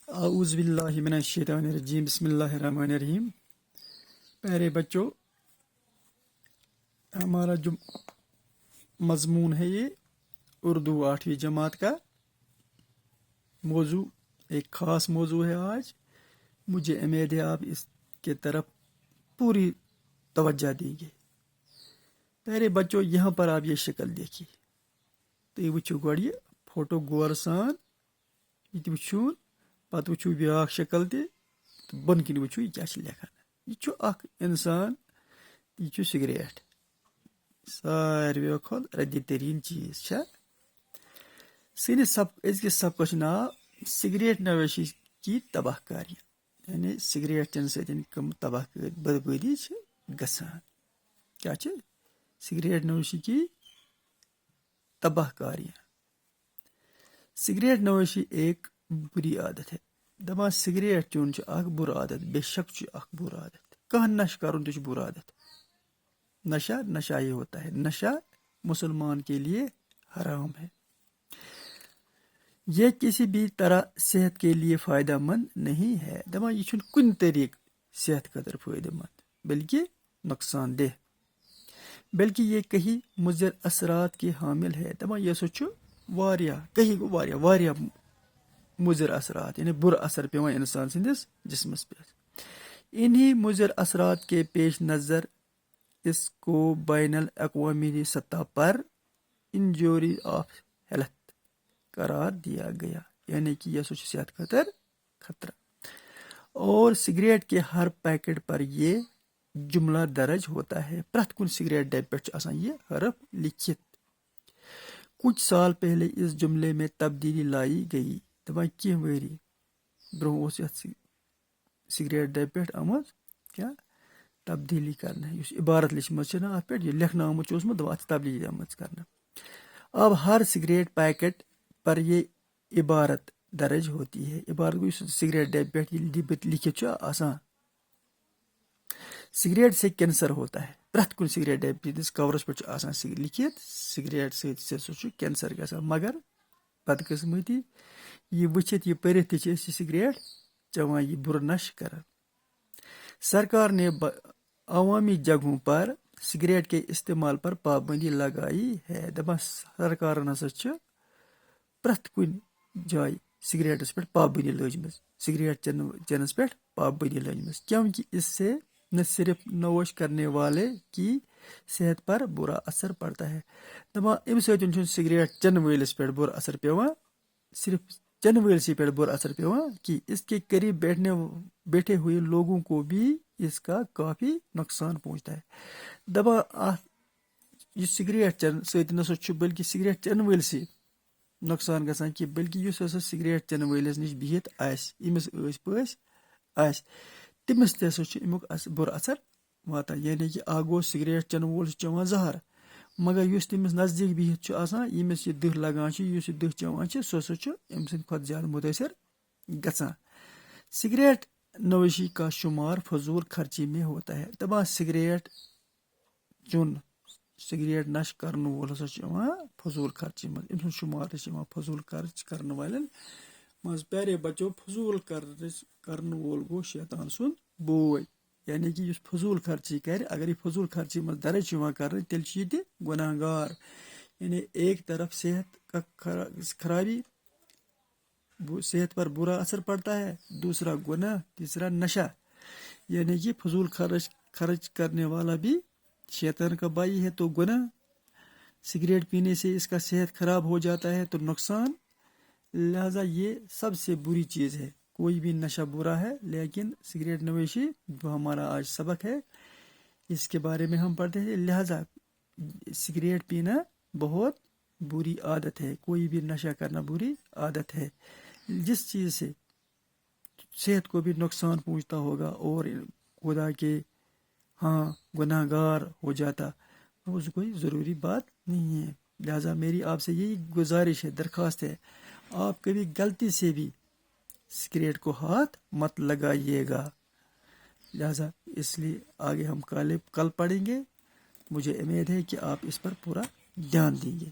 اعوذ باللہ من الشیطان الرجیم، بسم اللہ الرحمن الرحیم۔ پیارے بچوں، ہمارا جو مضمون ہے یہ اردو 8ویں جماعت کا موضوع ایک خاص موضوع ہے آج۔ مجھے امید ہے آپ اس کے طرف پوری توجہ دیں گے۔ پیارے بچوں، یہاں پر آپ یہ شکل دیکھیے تو یہ وچھو گوڑ یہ فوٹو غور سان یہ وچھون، پتہ وچھو بیاکھ شکل تہ تو بن کن وچھو یہ کیا لکھان۔ یہ چھو اخ انسان، یہ چھو سگریٹ، ساروی کھت ردی ترین چیز چھا۔ سنس ازکس سبقس ناو سگریٹ نوشی کی تباہ کاریاں، یعنی سگریٹ چن ستن کم تباہ بربادی گسان۔ کیا چھ؟ سگریٹ نوشی کی تباہ کاریاں۔ سگریٹ نوشی ایک بری عادت ہے۔ دپان سگریٹ چون چھ اخ بر عادت، بے شک چھ اخ بر عادت۔ کہاں نشہ کرن تہ بر عادت۔ نشہ یہ ہوتا ہے، نشہ مسلمان کے لیے حرام ہے۔ یہ کسی بھی طرح صحت کے لیے فائدہ مند نہیں ہے۔ دپان یہ چھن کن طریق صحت خاطر فائدہ مند بلکہ نقصان دہ، بلکہ یہ کئی مضر اثرات کے حامل ہے۔ دپان یہ سو چھ واریاہ مضر اثرات، یعنی بر اثر پیوان انسان سندس جسمس پہ۔ انہی مضر اثرات کے پیش نظر اس کو بین الاقوامی سطح پر انجوری آف ہیلتھ قرار دیا گیا، یعنی کہ یہ سوچ صحت خطر خطرہ۔ اور سگریٹ کے ہر پیکٹ پر یہ جملہ درج ہوتا ہے، پرت کن سگریٹ ڈبہ پہ آسان یہ حرف لکھت۔ کچھ سال پہلے اس جملے میں تبدیلی لائی گئی۔ دپان کی وری برو اس سگریٹ ڈبہ پہ آمت کیا تبدیلی کرنا ہے، اس عبارت لچمت نا ات پہ یہ لکھنا آمت اوسمت ات تبدیلی آمت کرنا۔ اب ہر سگریٹ پیکٹ پر یہ عبارت درج ہوتی ہے۔ عبارت کو سگریٹ ڈبہ پہ یہ لکھت آسان۔ سگریٹ سے کینسر ہوتا ہے۔ پرت کن سگریٹ ڈبہ کورس پہ آسان لکھت سگریٹ سے کینسر گژھان، مگر بدقسمتی یہ وچھت یہ پرت تہ یہ سگریٹ چوان، یہ بر نشہ کران۔ سرکار نے عوامی جگہوں پر سگریٹ کے استعمال پر پابندی لگائی ہے۔ دپان سرکارن ہسا چھ پرت کن جائے سگریٹس پہ پابندی لجمت، سگریٹ چنس پہ پابندی لجمت، کیونکہ اس سے نہ صرف نوش کرنے والے کی صحت پر برا اثر پڑتا ہے۔ دپان امہ سۭتۍ سگریٹ چن وٲلس پہ برا اثر پیوان، صرف چن وٲلسٕے پہ برا اثر پیوان کہ اس کے قریب بیٹھے ہوئے لوگوں کو بھی اس کا کافی نقصان پہنچتا ہے۔ دپان یہ سگریٹ چن ستۍ نسا چھ بلکہ سگریٹ چن وٲلسٕے نقصان گژھان کہ بلکہ اس ہسا سگریٹ چن وٲلس نش بہت آسہِ، ییٚمِس ٲسۍ پٲسۍ آسہِ، تٔمِس تہِ ہسا چھُ امیُک بُرٕ اثر واتان۔ یعنی کہ اکھ گوٚو سگریٹ چن وول چھُ چٮ۪وان زہر، مگر یُس تٔمِس نزدیٖک بِہِتھ چھُ آسان، ییٚمِس یہِ دٕہ لگان چھُ، یُس یہِ دٕہ چٮ۪وان چھُ، سُہ ہسا چھُ أمۍ سٕنٛدِ کھۄتہٕ زیادٕ مُتٲثر گژھان۔ سگریٹ نوشی کا شمار فضول خرچی میں ہوتا ہے۔ دپان سگریٹ چون، سگریٹ نشہ کرن وول ہسا چھُ یِوان فضول خرچی منٛز، أمۍ سُنٛد شمار چھُ یِوان فضول خرچ کرن والٮ۪ن منٛز۔ پیارے بچو، فضول خرچ کرن وول گوٚو شیطان سُنٛد بوے، یعنی کہ یُس فضول خرچی کرِ، اگر یہ فضول خرچی منٛز درج چھُ یِوان کرنہٕ تیٚلہِ چھُ یہِ تہِ گۄناہ گار۔ یعنی ایک طرف صحت کا خرابی، صحت پر برا اثر پڑتا ہے، دوسرا گناہ، تیسرا نشہ، یعنی کہ فضول خرچ کرنے والا بھی شیطان کا بھائی ہے تو گناہ، سگریٹ پینے سے اس کا صحت خراب ہو جاتا ہے تو نقصان، لہذا یہ سب سے بری چیز ہے۔ کوئی بھی نشہ برا ہے، لیکن سگریٹ نوشی جو ہمارا آج سبق ہے اس کے بارے میں ہم پڑھتے ہیں، لہذا سگریٹ پینا بہت بری عادت ہے، کوئی بھی نشہ کرنا بری عادت ہے، جس چیز سے صحت کو بھی نقصان پہنچتا ہوگا اور خدا کے ہاں گناہ گار ہو جاتا، وہ کوئی ضروری بات نہیں ہے۔ لہٰذا میری آپ سے یہی گزارش ہے، درخواست ہے، آپ کبھی غلطی سے بھی سگریٹ کو ہاتھ مت لگائیے گا۔ لہٰذا اس لیے آگے ہم کل پڑھیں گے، مجھے امید ہے کہ آپ اس پر پورا دھیان دیں گے۔